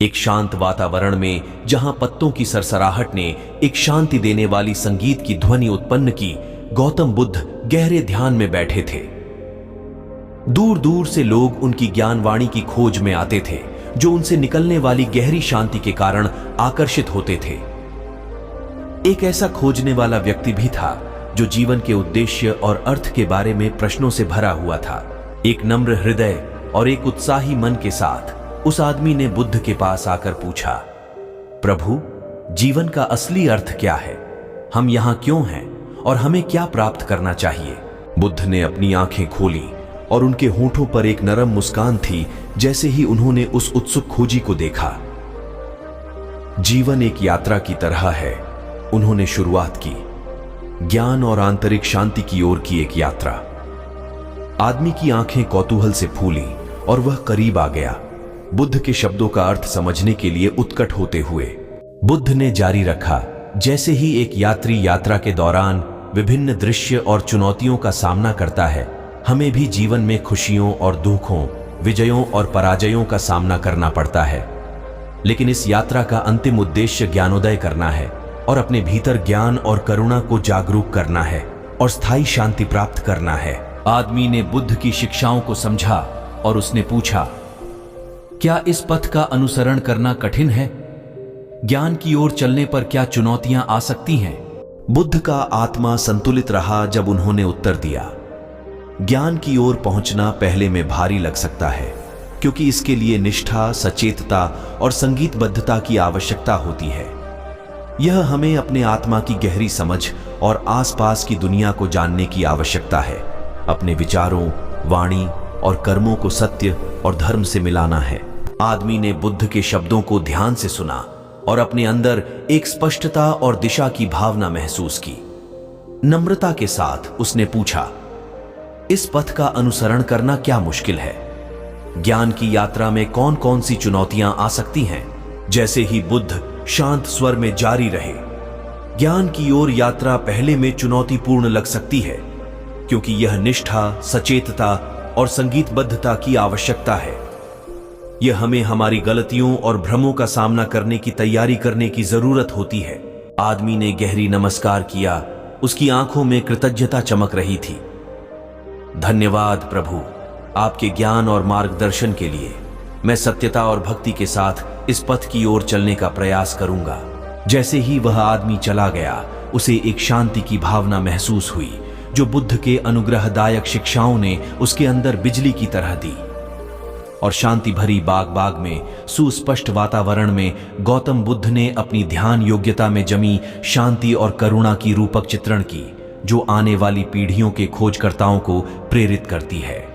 एक शांत वातावरण में जहां पत्तों की सरसराहट ने एक शांति देने वाली संगीत की ध्वनि उत्पन्न की, गौतम बुद्ध गहरे ध्यान में बैठे थे। दूर दूर से लोग उनकी ज्ञानवाणी की खोज में आते थे, जो उनसे निकलने वाली गहरी शांति के कारण आकर्षित होते थे। एक ऐसा खोजने वाला व्यक्ति भी था जो जीवन के उद्देश्य और अर्थ के बारे में प्रश्नों से भरा हुआ था। एक नम्र हृदय और एक उत्साही मन के साथ उस आदमी ने बुद्ध के पास आकर पूछा, प्रभु, जीवन का असली अर्थ क्या है? हम यहां क्यों हैं और हमें क्या प्राप्त करना चाहिए? बुद्ध ने अपनी आंखें खोली और उनके होठों पर एक नरम मुस्कान थी जैसे ही उन्होंने उस उत्सुक खोजी को देखा। जीवन एक यात्रा की तरह है, उन्होंने शुरुआत की, ज्ञान और आंतरिक शांति की ओर की एक यात्रा। आदमी की आंखें कौतूहल से फूली और वह करीब आ गया, बुद्ध के शब्दों का अर्थ समझने के लिए उत्कट होते हुए। बुद्ध ने जारी रखा, जैसे ही एक यात्री यात्रा के दौरान विभिन्न दृश्य और चुनौतियों का सामना करता है, हमें भी जीवन में खुशियों और दुखों, विजयों और पराजयों का सामना करना पड़ता है। लेकिन इस यात्रा का अंतिम उद्देश्य ज्ञानोदय करना है और अपने भीतर ज्ञान और करुणा को जागरूक करना है और स्थायी शांति प्राप्त करना है। आदमी ने बुद्ध की शिक्षाओं को समझा और उसने पूछा, क्या इस पथ का अनुसरण करना कठिन है? ज्ञान की ओर चलने पर क्या चुनौतियां आ सकती हैं? बुद्ध का आत्मा संतुलित रहा जब उन्होंने उत्तर दिया, ज्ञान की ओर पहुंचना पहले में भारी लग सकता है, क्योंकि इसके लिए निष्ठा, सचेतता और संगीतबद्धता की आवश्यकता होती है। यह हमें अपने आत्मा की गहरी समझ और आसपास की दुनिया को जानने की आवश्यकता है। अपने विचारों, वाणी और कर्मों को सत्य और धर्म से मिलाना है। आदमी ने बुद्ध के शब्दों को ध्यान से सुना और अपने अंदर एक स्पष्टता और दिशा की भावना महसूस की। नम्रता के साथ उसने पूछा, इस पथ का अनुसरण करना क्या मुश्किल है? ज्ञान की यात्रा में कौन कौन सी चुनौतियां आ सकती हैं? जैसे ही बुद्ध शांत स्वर में जारी रहे, ज्ञान की ओर यात्रा पहले में चुनौतीपूर्ण लग सकती है, क्योंकि यह निष्ठा, सचेतता और संगीतबद्धता की आवश्यकता है। यह हमें हमारी गलतियों और भ्रमों का सामना करने की तैयारी करने की जरूरत होती है। आदमी ने गहरी नमस्कार किया, उसकी आंखों में कृतज्ञता चमक रही थी। धन्यवाद प्रभु, आपके ज्ञान और मार्गदर्शन के लिए। मैं सत्यता और भक्ति के साथ इस पथ की ओर चलने का प्रयास करूंगा। जैसे ही वह आदमी चला गया, उसे एक शांति की भावना महसूस हुई, जो बुद्ध के अनुग्रहदायक शिक्षाओं ने उसके अंदर बिजली की तरह दी। और शांति भरी बाग बाग में, सुस्पष्ट वातावरण में गौतम बुद्ध ने अपनी ध्यान योग्यता में जमी शांति और करुणा की रूपक चित्रण की, जो आने वाली पीढ़ियों के खोजकर्ताओं को प्रेरित करती है।